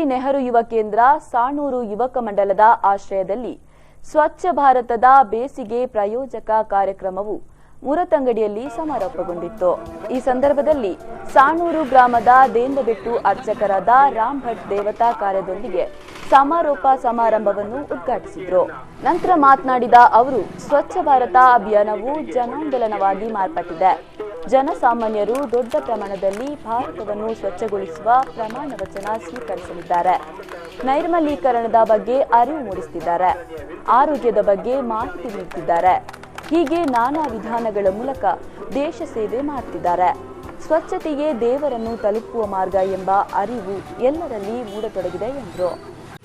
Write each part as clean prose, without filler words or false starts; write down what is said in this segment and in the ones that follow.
ನೆಹರು ಯುವ ಕೇಂದ್ರ ಸಾಣೂರು ಯುವಕ ಮಂಡಲದ ಆಶ್ರಯದಲ್ಲಿ ಸ್ವಚ್ಛ ಭಾರತದ ಬೇಸಿಗೆ ಪ್ರಾಯೋಜಕ ಕಾರ್ಯಕ್ರಮವು ಮುರತಂಗಡಿಯಲ್ಲಿ ಸಮಾರೋಪಗೊಂಡಿತ್ತು. ಈ ಸಂದರ್ಭದಲ್ಲಿ ಸಾಣೂರು ಗ್ರಾಮದ ದೇಂದಬೆಟ್ಟು ಅರ್ಚಕರಾದ ರಾಮ್ ಭಟ್ ದೇವತಾ ಕಾರ್ಯದೊಂದಿಗೆ ಸಮಾರೋಪ ಸಮಾರಂಭವನ್ನು ಉದ್ಘಾಟಿಸಿದರು. ನಂತರ ಮಾತನಾಡಿದ ಅವರು, ಸ್ವಚ್ಛ ಭಾರತ ಅಭಿಯಾನವು ಜನಾಂದೋಲನವಾಗಿ ಮಾರ್ಪಟ್ಟಿದೆ. ಜನಸಾಮಾನ್ಯರು ದೊಡ್ಡ ಪ್ರಮಾಣದಲ್ಲಿ ಭಾರತವನ್ನು ಸ್ವಚ್ಛಗೊಳಿಸುವ ಪ್ರಮಾಣ ವಚನ ಸ್ವೀಕರಿಸಲಿದ್ದಾರೆ. ನೈರ್ಮಲೀಕರಣದ ಬಗ್ಗೆ ಅರಿವು ಮೂಡಿಸುತ್ತಿದ್ದಾರೆ. ಆರೋಗ್ಯದ ಬಗ್ಗೆ ಮಾಹಿತಿ ನೀಡುತ್ತಿದ್ದಾರೆ. ಹೀಗೆ ನಾನಾ ವಿಧಾನಗಳ ಮೂಲಕ ದೇಶ ಸೇವೆ ಮಾಡುತ್ತಿದ್ದಾರೆ. ಸ್ವಚ್ಛತೆಗೆ ದೇವರನ್ನು ತಲುಪುವ ಮಾರ್ಗ ಎಂಬ ಅರಿವು ಎಲ್ಲರಲ್ಲಿ ಮೂಡತೊಡಗಿದೆ ಎಂದರು.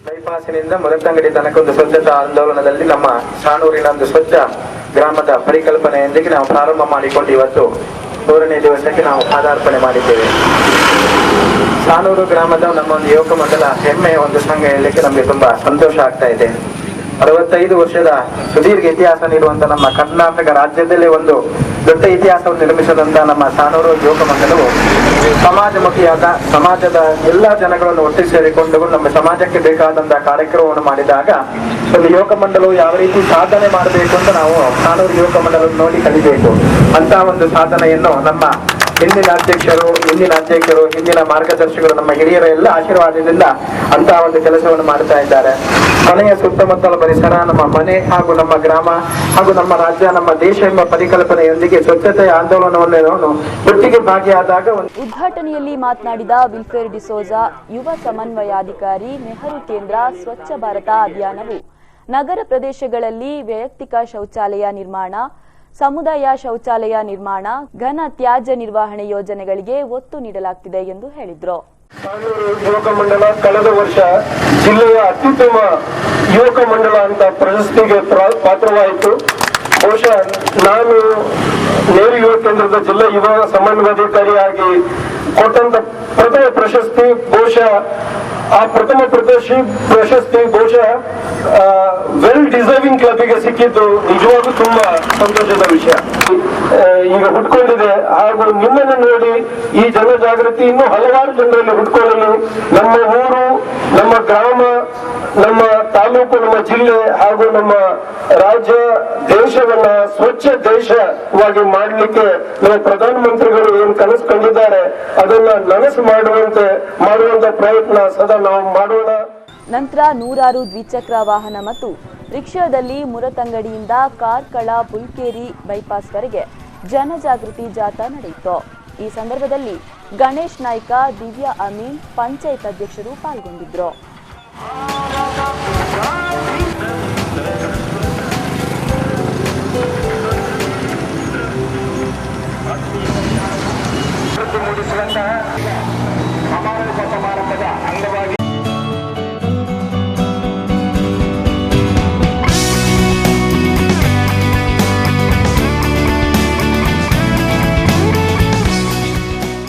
ಬೈಪಾಸಿನಿಂದ ಮುರತಂಗಡಿ ತನಕ ಒಂದು ಸ್ವಚ್ಛತಾ ಆಂದೋಲನದಲ್ಲಿ ನಮ್ಮ ಸಾಣೂರಿನ ಒಂದು ಸ್ವಚ್ಛ ಗ್ರಾಮದ ಪರಿಕಲ್ಪನೆಯೊಂದಿಗೆ ನಾವು ಪ್ರಾರಂಭ ಮಾಡಿಕೊಂಡು ಇವತ್ತು 100ನೇ ದಿವಸಕ್ಕೆ ನಾವು ಪಾದಾರ್ಪಣೆ ಮಾಡಿದ್ದೇವೆ. ಸಾಣೂರು ಗ್ರಾಮದ ನಮ್ಮ ಒಂದು ಯುವಕ ಮಂಡಲ ಹೆಮ್ಮೆಯ ಒಂದು ಸಂಘ ಹೇಳಲಿಕ್ಕೆ ನಮಗೆ ತುಂಬಾ ಸಂತೋಷ ಆಗ್ತಾ ಇದೆ. 65 ವರ್ಷದ ಸುದೀರ್ಘ ಇತಿಹಾಸ ನೀಡುವಂತ ನಮ್ಮ ಕರ್ನಾಟಕ ರಾಜ್ಯದಲ್ಲೇ ಒಂದು ದೊಡ್ಡ ಇತಿಹಾಸವನ್ನು ನಿರ್ಮಿಸಿದಂತ ನಮ್ಮ ಸಾಣೂರು ಯುವಕ ಮಂಡಲವು ಸಮಾಜಮುಖಿಯಾದ ಸಮಾಜದ ಎಲ್ಲಾ ಜನಗಳನ್ನು ಒಟ್ಟಿಗೆ ಸೇರಿಕೊಂಡು ನಮ್ಮ ಸಮಾಜಕ್ಕೆ ಬೇಕಾದಂತಹ ಕಾರ್ಯಕ್ರಮವನ್ನು ಮಾಡಿದಾಗ ಒಂದು ಯುವಕ ಮಂಡಲವು ಯಾವ ರೀತಿ ಸಾಧನೆ ಮಾಡಬೇಕು ಅಂತ ನಾವು ಸಾಣೂರು ಯುವಕ ಮಂಡಲ ನೋಡಿ ಕಲಿಬೇಕು. ಅಂತ ಒಂದು ಸಾಧನೆಯನ್ನು ನಮ್ಮ ಹಿಂದಿನ ಅಧ್ಯಕ್ಷರು, ಹಿಂದಿನ ಮಾರ್ಗದರ್ಶಕರು, ನಮ್ಮ ಹಿರಿಯರ ಎಲ್ಲ ಆಶೀರ್ವಾದದಿಂದ ಅಂತಹ ಒಂದು ಕೆಲಸವನ್ನು ಮಾಡ್ತಾ ಇದ್ದಾರೆ. ಮನೆಯ ಸುತ್ತಮುತ್ತಲ ಪರಿಸರ, ನಮ್ಮ ಮನೆ ಹಾಗೂ ನಮ್ಮ ಗ್ರಾಮ ಹಾಗೂ ನಮ್ಮ ರಾಜ್ಯ, ನಮ್ಮ ದೇಶ ಎಂಬ ಪರಿಕಲ್ಪನೆಯೊಂದಿಗೆ ಸ್ವಚ್ಛತೆಯ ಆಂದೋಲನವನ್ನು ಒಟ್ಟಿಗೆ ಭಾಗಿಯಾದಾಗ ಉದ್ಘಾಟನೆಯಲ್ಲಿ ಮಾತನಾಡಿದ ವಿಲ್ಫೇರ್ ಡಿಸೋಜಾ, ಯುವ ಸಮನ್ವಯಾಧಿಕಾರಿ, ನೆಹರು ಕೇಂದ್ರ ಸ್ವಚ್ಛ ಭಾರತ ಅಭಿಯಾನವು ನಗರ ಪ್ರದೇಶಗಳಲ್ಲಿ ವೈಯಕ್ತಿಕ ಶೌಚಾಲಯ ನಿರ್ಮಾಣ, ಸಮುದಾಯ ಶೌಚಾಲಯ ನಿರ್ಮಾಣ, ಘನ ತ್ಯಾಜ್ಯ ನಿರ್ವಹಣೆ ಯೋಜನೆಗಳಿಗೆ ಒತ್ತು ನೀಡಲಾಗುತ್ತಿದೆ ಎಂದು ಹೇಳಿದರು. ಸಾಣೂರು ಯುವಕ ಮಂಡಲ ಕಳೆದ ವರ್ಷ ಜಿಲ್ಲೆಯ ಅತ್ಯುತ್ತಮ ಯುವಕ ಮಂಡಲ ಅಂತ ಪ್ರಶಸ್ತಿಗೆ ಪಾತ್ರವಾಯಿತು. ಬಹುಶಃ ನಾನು ನೆಹರು ಯುವ ಕೇಂದ್ರದ ಜಿಲ್ಲಾ ಯುವ ಸಮನ್ವಯಾಧಿಕಾರಿಯಾಗಿ ಕೊಟ್ಟಂತ ಪ್ರಥಮ ಪ್ರಶಸ್ತಿ ಬಹುಶಃ ವೆಲ್ ಡಿಸರ್ವಿಂಗ್ ಕ್ಲಬ್ಗೆ ಸಿಕ್ಕಿದ್ದು ನಿಜವಾಗೂ ತುಂಬಾ ಸಂತೋಷದ ವಿಷಯ. ಈಗ ಹುಟ್ಕೊಂಡಿದೆ ಹಾಗೂ ನಿಮ್ಮನ್ನು ನೋಡಿ ಈ ಜನಜಾಗೃತಿ ಇನ್ನೂ ಹಲವಾರು ಜನರಲ್ಲಿ ಹುಟ್ಕೊಳ್ಳಲು ನಮ್ಮ ಊರು, ನಮ್ಮ ಗ್ರಾಮ, ನಮ್ಮ ತಾಲೂಕು, ನಮ್ಮ ಜಿಲ್ಲೆ ಹಾಗೂ ನಮ್ಮ ರಾಜ್ಯ, ದೇಶವನ್ನ ಸ್ವಚ್ಛ ದೇಶವಾಗಿ ಮಾಡಲಿಕ್ಕೆ ನಮ್ಮ ಪ್ರಧಾನಮಂತ್ರಿಗಳು ಏನು ಕನಸು ಕಂಡಿದ್ದಾರೆ ಅದನ್ನ ನನಸು ಮಾಡುವಂತ ಪ್ರಯತ್ನ ಸದಾ ನಾವು ಮಾಡೋಣ. ನಂತರ ನೂರಾರು ದ್ವಿಚಕ್ರ ವಾಹನ ಮತ್ತು ರಿಕ್ಷಾದಲ್ಲಿ ಮುರತಂಗಡಿಯಿಂದ ಕಾರ್ಕಳ ಪುಲ್ಕೇರಿ ಬೈಪಾಸ್ವರೆಗೆ ಜನಜಾಗೃತಿ ಜಾಥಾ ನಡೆಯಿತು. ಈ ಸಂದರ್ಭದಲ್ಲಿ ಗಣೇಶ್ ನಾಯ್ಕ, ದಿವ್ಯಾ ಅಮೀನ್, ಪಂಚಾಯತ್ ಅಧ್ಯಕ್ಷರು ಪಾಲ್ಗೊಂಡಿದ್ದರು.